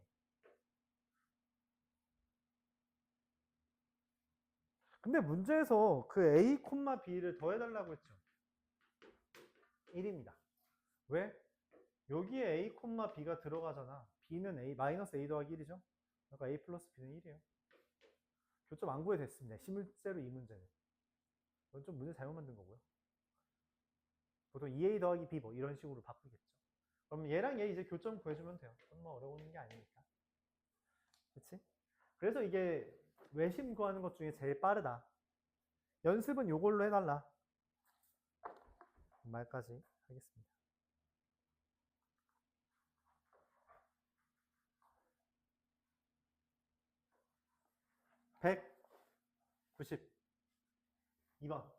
근데 문제에서 그 a, b를 더해달라고 했죠. 1입니다. 왜? 여기에 a, b가 들어가잖아. b는 a, 마이너스 a 더하기 1이죠. 그러니까 a 플러스 b는 1이에요. 교점 안 구해됐습니다. 실제로 이 문제는. 이건 좀 문제 잘못 만든 거고요. 보통 2a 더하기 b 뭐 이런 식으로 바꾸겠죠. 그럼 얘랑 얘 이제 교점 구해주면 돼요. 그건 뭐 어려운 게 아니니까. 그치? 그래서 이게 외심 구하는 것 중에 제일 빠르다. 연습은 요걸로 해달라. 말까지 하겠습니다. (192번)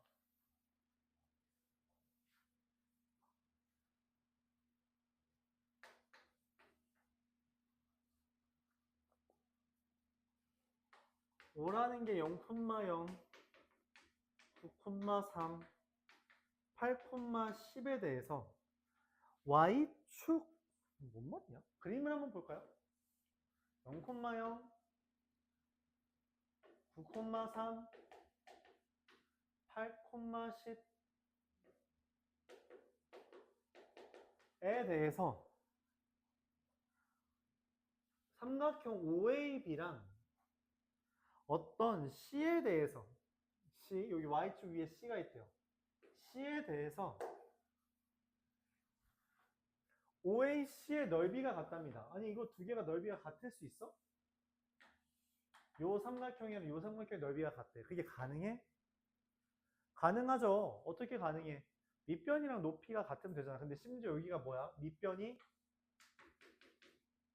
오라는 게 0,0, 9,3, 8,10에 대해서 y축 못 맞냐? 그림을 한번 볼까요? 0,0, 9,3, 8,10에 대해서 삼각형 OAB랑 어떤 C에 대해서 C, 여기 Y축 위에 C가 있대요. C에 대해서 OAC의 넓이가 같답니다. 아니 이거 두 개가 넓이가 같을 수 있어? 요 삼각형이랑 요 삼각형의 넓이가 같대. 그게 가능해? 가능하죠. 어떻게 가능해? 밑변이랑 높이가 같으면 되잖아. 근데 심지어 여기가 뭐야?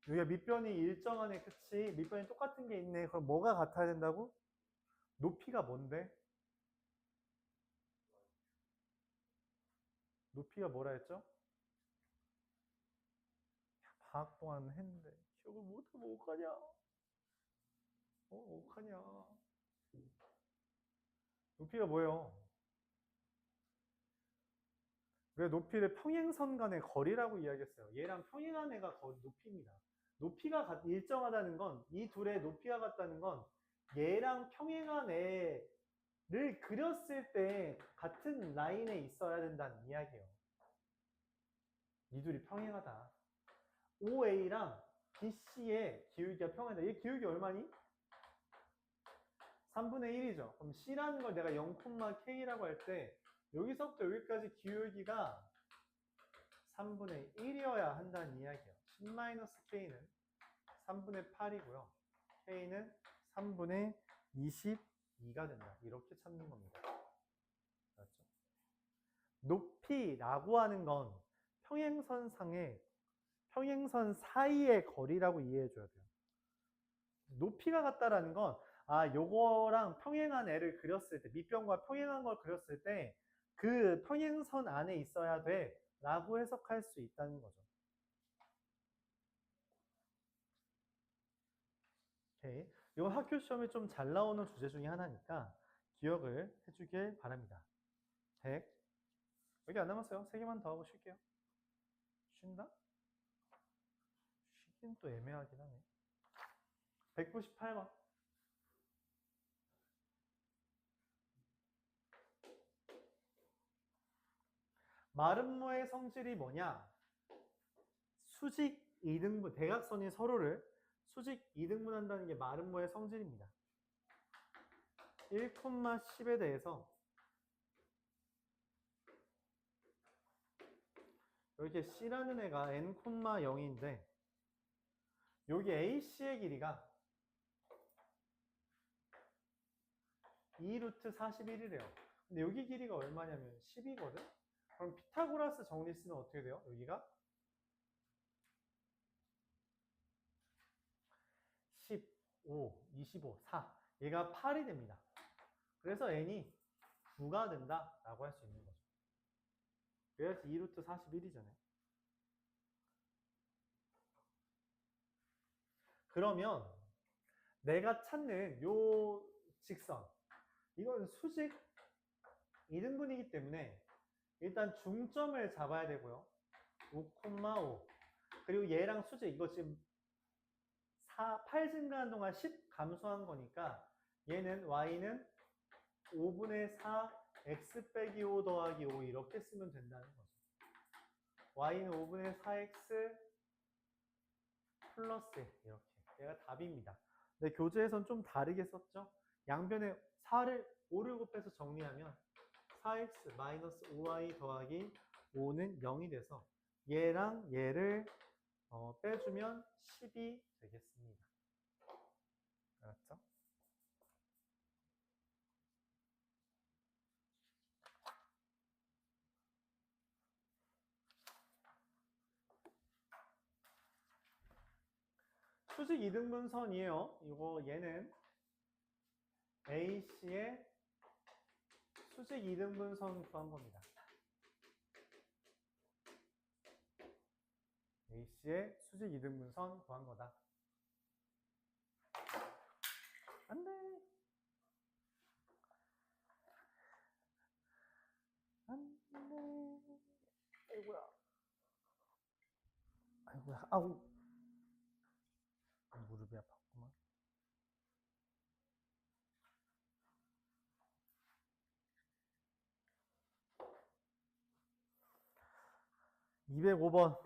여기가 밑변이 일정하네. 그치? 밑변이 똑같은 게 있네. 그럼 뭐가 같아야 된다고? 높이가 뭔데? 높이가 뭐라 했죠? 방학 동안 했는데 기억을 못하면 어떡하냐? 어떡하냐? 높이가 뭐예요? 왜 높이를 평행선 간의 거리라고 이야기했어요? 얘랑 평행한 애가 높이입니다. 높이가 일정하다는 건, 이 둘의 높이가 같다는 건 얘랑 평행한 애를 그렸을 때 같은 라인에 있어야 된다는 이야기예요. 이 둘이 평행하다. OA랑 BC의 기울기가 평행하다. 얘 기울기 얼마니? 3분의 1이죠. 그럼 C라는 걸 내가 0,K라고 할 때 여기서부터 여기까지 기울기가 3분의 1이어야 한다는 이야기예요. 10-K는 3분의 8이고요. K는 3분의 22가 된다. 이렇게 찾는 겁니다. 맞죠? 높이라고 하는 건 평행선 사이의 거리라고 이해해줘야 돼요. 높이가 같다라는 건 요거랑 평행한 애를 그렸을 때, 밑변과 평행한 걸 그렸을 때 그 평행선 안에 있어야 돼 라고 해석할 수 있다는 거죠. 오케이. 이건 학교 시험에 좀 잘 나오는 주제 중에 하나니까 기억을 해주길 바랍니다. 100. 여기 안 남았어요. 3개만 더 하고 쉴게요. 쉰다? 쉬긴 또 애매하긴 하네. 198번. 마름모의 성질이 뭐냐? 수직 2등분, 대각선이 서로를 수직 2등분 한다는 게 마름모의 성질입니다. 1,10에 대해서 이렇게 C라는 애가 n,0인데 여기 AC의 길이가 2루트 41이래요. 근데 여기 길이가 얼마냐면 10이거든? 그럼 피타고라스 정리 쓰면 어떻게 돼요? 여기가 15, 25, 4. 얘가 8이 됩니다. 그래서 n이 9가 된다라고 할 수 있는 거죠. 그래서 2루트 41이잖아요. 그러면 내가 찾는 요 직선, 이건 수직 2등분이기 때문에 일단 중점을 잡아야 되고요. 5,5. 그리고 얘랑 수직, 이거 지금 8 증가한 동안 10 감소한 거니까 얘는 y는 5분의 4 x 빼기 5 더하기 5 이렇게 쓰면 된다는 거죠. y는 5분의 4x 플러스 1 이렇게. 얘가 답입니다. 근데 교재에선 좀 다르게 썼죠? 양변에 4를 5를 곱해서 정리하면 4x 마이너스 5y 더하기 5는 0이 돼서 얘랑 얘를 빼주면 10이 되겠습니다. 알았죠? 수직 이등분선이에요. 이거 얘는 AC의 수직 이등분선 구한 겁니다. AC의 수직 이등분선 구한 거다. 안 돼. 안 돼. 아이고야. 아이고야. 아우. 무릎이 아팠구만. 205번.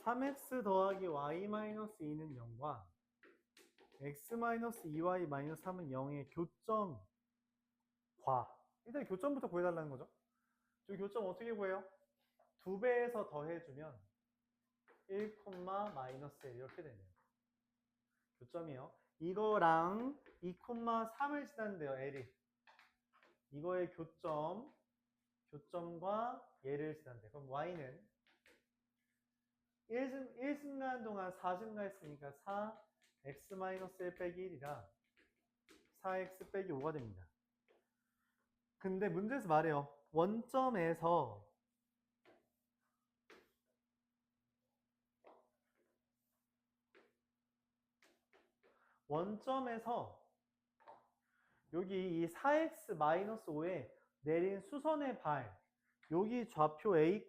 3x 더하기 y 마이너스 2는 0과 x 마이너스 2y 마이너스 3은 0의 교점 과. 일단 교점부터 구해달라는 거죠. 저 교점 어떻게 구해요? 2배에서 더해주면 1, 마이너스 1 이렇게 되네요. 교점이요. 이거랑 2, 3을 지난대요. L이. 이거의 교점과 얘를 지난대. 그럼 Y는 1 증가한 동안 4 증가했으니까 4, x-1 빼기 1이라 4x 빼기 5가 됩니다. 근데 문제에서 말해요. 원점에서 여기 이 4x-5에 내린 수선의 발, 여기 좌표 A,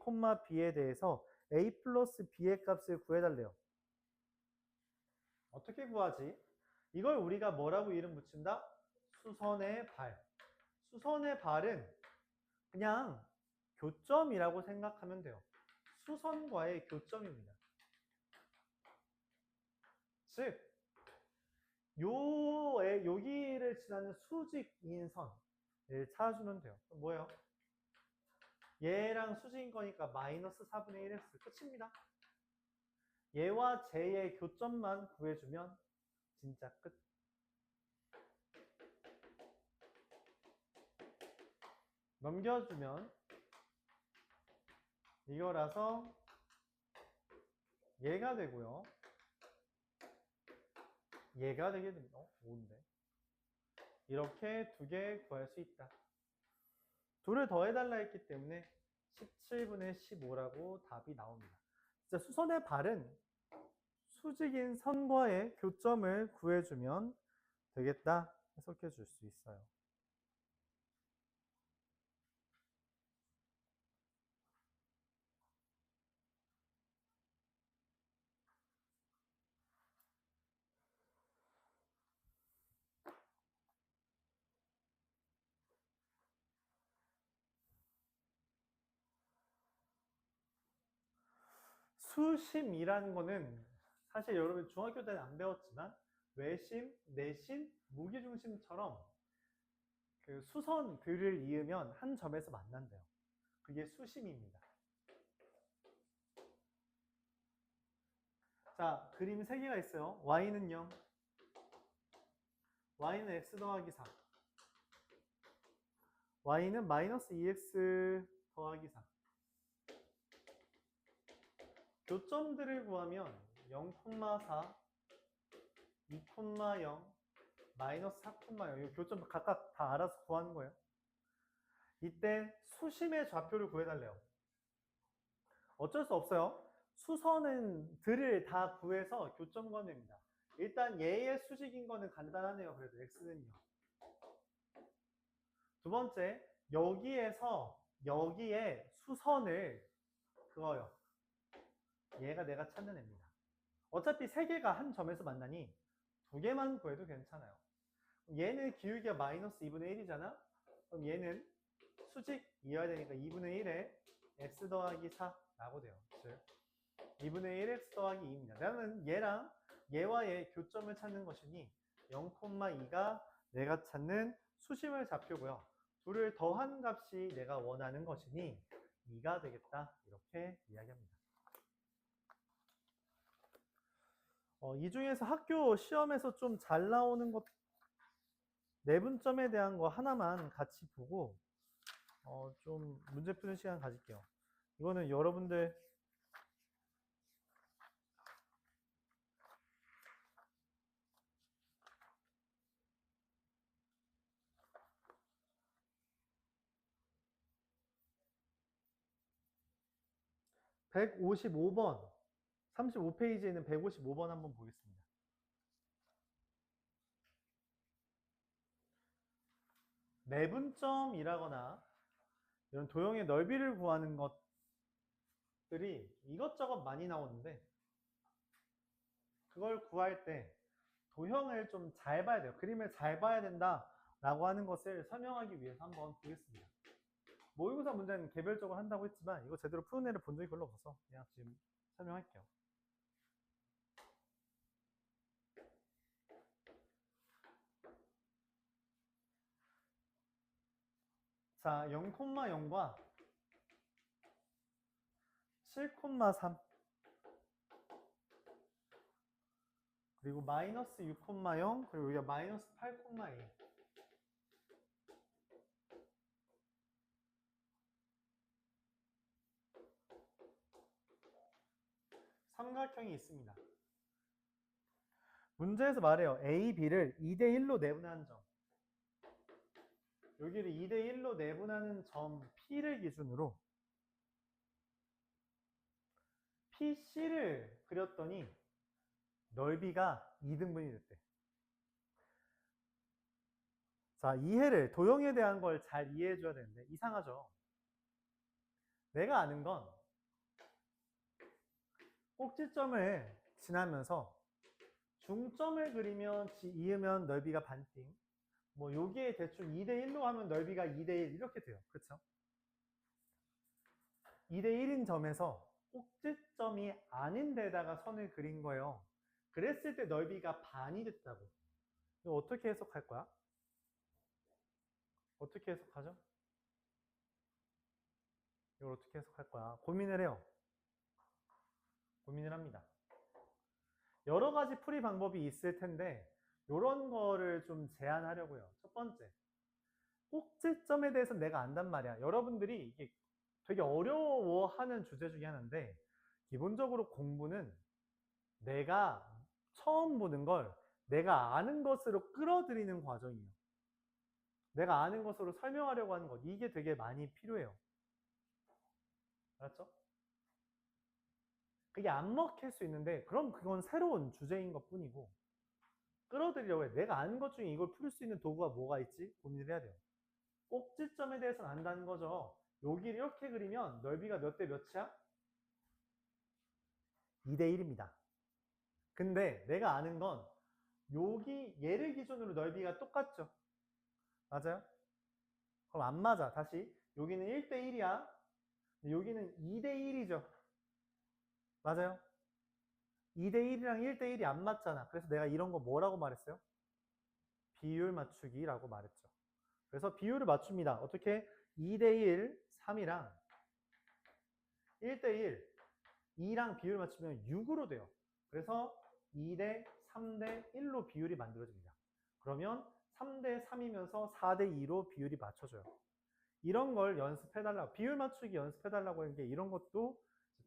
B에 대해서 A 플러스 B의 값을 구해달래요. 어떻게 구하지? 이걸 우리가 뭐라고 이름 붙인다? 수선의 발. 수선의 발은 그냥 교점이라고 생각하면 돼요. 수선과의 교점입니다. 즉, 여기를 지나는 수직인 선을 찾아주면 돼요. 그럼 뭐예요? 얘랑 수직인 거니까 마이너스 4분의 1x 끝입니다. 얘와 쟤의 교점만 구해주면 진짜 끝. 넘겨주면 이거라서 얘가 되고요. 얘가 되게 됩니다. 5인데. 이렇게 두 개 구할 수 있다. 둘을 더해달라 했기 때문에 17분의 15라고 답이 나옵니다. 진짜 수선의 발은 수직인 선과의 교점을 구해주면 되겠다 해석해 줄 수 있어요. 수심이라는 거는 사실 여러분 중학교 때는 안 배웠지만 외심, 내심, 무게중심처럼 그 수선들을 이으면 한 점에서 만난대요. 그게 수심입니다. 자, 그림 3개가 있어요. y는 0, y는 x 더하기 4, y는 마이너스 2x 더하기 4. 교점들을 구하면 0,4, 2,0, 마이너스 4,0. 이 교점 각각 다 알아서 구하는 거예요. 이때 수심의 좌표를 구해달래요. 어쩔 수 없어요. 수선은 들을 다 구해서 교점 구하면 됩니다. 일단 얘의 수직인 거는 간단하네요. 그래도 x는요. 두 번째, 여기에서 여기에 수선을 그어요. 얘가 내가 찾는 애입니다. 어차피 세 개가 한 점에서 만나니 두 개만 구해도 괜찮아요. 얘는 기울기가 마이너스 2분의 1이잖아? 그럼 얘는 수직 이어야 되니까 2분의 1에 x 더하기 4라고 돼요. 즉 2분의 1 x 더하기 2입니다. 나는 얘랑 얘와의 교점을 찾는 것이니 0,2가 내가 찾는 수심을 좌표고요. 둘을 더한 값이 내가 원하는 것이니 2가 되겠다. 이렇게 이야기합니다. 이 중에서 학교 시험에서 좀 잘 나오는 것, 내분점에 대한 거 하나만 같이 보고 좀 문제 푸는 시간 가질게요. 이거는 여러분들 155번, 35페이지에 있는 155번 한번 보겠습니다. 내분점이라거나 이런 도형의 넓이를 구하는 것들이 이것저것 많이 나오는데 그걸 구할 때 도형을 좀 잘 봐야 돼요. 그림을 잘 봐야 된다라고 하는 것을 설명하기 위해서 한번 보겠습니다. 모의고사 문제는 개별적으로 한다고 했지만 이거 제대로 푸는 애를 본 적이 별로 없어서 그냥 지금 설명할게요. 자, 0,0과 7,3 그리고 마이너스 6,0 그리고 여기가 마이너스 8,2 삼각형이 있습니다. 문제에서 말해요. A, B를 2대1로 내분하는 점. 여기를 2대1로 내분하는 점 P를 기준으로 PC를 그렸더니 넓이가 2등분이 됐대. 자, 이해를, 도형에 대한 걸 잘 이해해 줘야 되는데 이상하죠? 내가 아는 건 꼭지점을 지나면서 중점을 그리면 이으면 넓이가 반띵. 뭐 여기에 대충 2대1로 하면 넓이가 2대1 이렇게 돼요. 그렇죠? 2대1인 점에서 꼭지점이 아닌 데다가 선을 그린 거예요. 그랬을 때 넓이가 반이 됐다고. 이거 어떻게 해석할 거야? 어떻게 해석하죠? 이걸 어떻게 해석할 거야? 고민을 해요. 고민을 합니다. 여러 가지 풀이 방법이 있을 텐데 이런 거를 좀 제안하려고요. 첫 번째, 꼭지점에 대해서 내가 안단 말이야. 여러분들이 이게 되게 어려워하는 주제 중에 하나인데 기본적으로 공부는 내가 처음 보는 걸 내가 아는 것으로 끌어들이는 과정이에요. 내가 아는 것으로 설명하려고 하는 것, 이게 되게 많이 필요해요. 알았죠? 그게 안 먹힐 수 있는데 그럼 그건 새로운 주제인 것 뿐이고 끌어들이려고 해. 내가 아는 것 중에 이걸 풀 수 있는 도구가 뭐가 있지? 고민을 해야 돼요. 꼭지점에 대해서는 안다는 거죠. 여기를 이렇게 그리면 넓이가 몇 대 몇이야? 2대1입니다. 근데 내가 아는 건 여기 얘를 기준으로 넓이가 똑같죠? 맞아요? 그럼 안 맞아. 다시 여기는 1대1이야. 여기는 2대1이죠. 맞아요? 2대1이랑 1대1이 안 맞잖아. 그래서 내가 이런 거 뭐라고 말했어요? 비율 맞추기라고 말했죠. 그래서 비율을 맞춥니다. 어떻게? 2대1, 3이랑 1대1, 2랑 비율 맞추면 6으로 돼요. 그래서 2대 3대 1로 비율이 만들어집니다. 그러면 3대 3이면서 4대 2로 비율이 맞춰져요. 이런 걸 연습해달라고, 비율 맞추기 연습해달라고 하는 게 이런 것도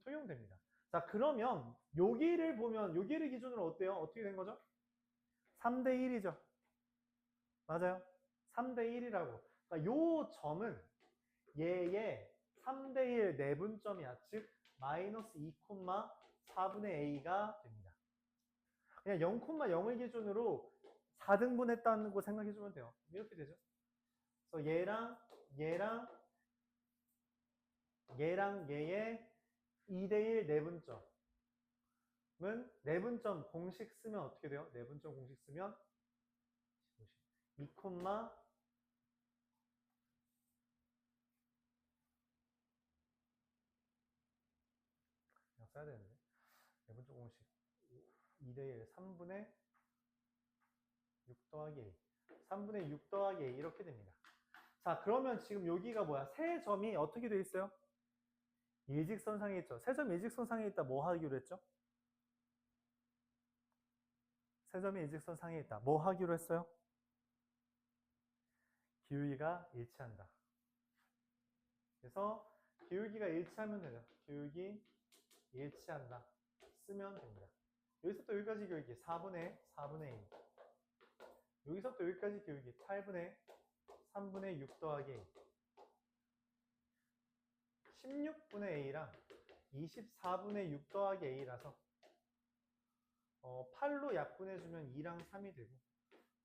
통용됩니다. 자, 그러면 여기를 보면 여기를 기준으로 어때요? 어떻게 된 거죠? 3대 1이죠. 맞아요? 3대 1이라고. 그러니까 요 점은 얘의 3대 1 내분점이야. 즉 마이너스 2,4분의 a가 됩니다. 그냥 0,0을 기준으로 4등분 했다는 거 생각해주면 돼요. 이렇게 되죠. 그래서 얘랑 얘의 2대1 내분점. 내분점 공식 쓰면 어떻게 돼요? 내분점 공식 쓰면 2, 그냥 써야 되는데. 내분점 공식 2대1 3분의 6 더하기 A. 3분의 6 더하기 A 이렇게 됩니다. 자, 그러면 지금 여기가 뭐야? 세 점이 어떻게 돼 있어요? 일직선상에 있죠. 세 점이 일직선상에 있다. 뭐 하기로 했죠? 세 점이 일직선상에 있다. 뭐 하기로 했어요? 기울기가 일치한다. 그래서 기울기가 일치하면 되죠. 기울기 일치한다. 쓰면 됩니다. 여기서 또 여기까지 기울기 4분의 2. 여기서 또 여기까지 기울기 8분의 3분의 6 더하기 A. 16분의 A랑 24분의 6 더하기 A라서 8로 약분해주면 2랑 3이 되고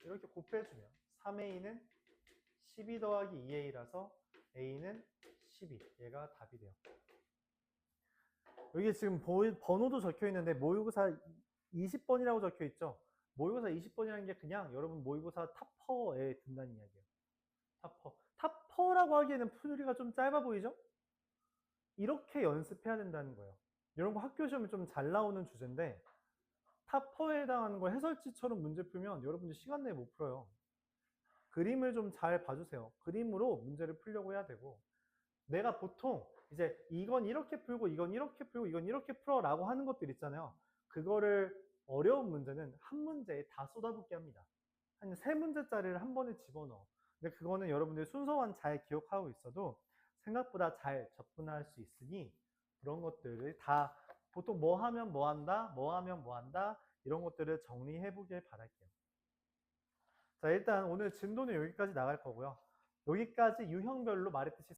이렇게 곱해주면 3A는 12 더하기 2A라서 A는 12. 얘가 답이 돼요. 여기 지금 번호도 적혀 있는데 모의고사 20번이라고 적혀 있죠. 모의고사 20번이라는 게 그냥 여러분 모의고사 탑퍼에 든다는 이야기예요. 탑퍼. 탑퍼라고 하기에는 풀이가 좀 짧아 보이죠? 이렇게 연습해야 된다는 거예요. 이런 거 학교 시험에 좀 잘 나오는 주제인데 탑퍼에 해당하는 걸 해설지처럼 문제 풀면 여러분들 시간 내에 못 풀어요. 그림을 좀 잘 봐주세요. 그림으로 문제를 풀려고 해야 되고 내가 보통 이제 이건 이렇게 풀고 이건 이렇게 풀고 이건 이렇게 풀어 라고 하는 것들 있잖아요. 그거를 어려운 문제는 한 문제에 다 쏟아붓게 합니다. 한 3문제짜리를 한 번에 집어넣어. 근데 그거는 여러분들 순서만 잘 기억하고 있어도 생각보다 잘 접근할 수 있으니 그런 것들을 다 보통 뭐 하면 뭐 한다, 뭐 하면 뭐 한다 이런 것들을 정리해 보길 바랄게요. 자, 일단 오늘 진도는 여기까지 나갈 거고요. 여기까지 유형별로 말했듯이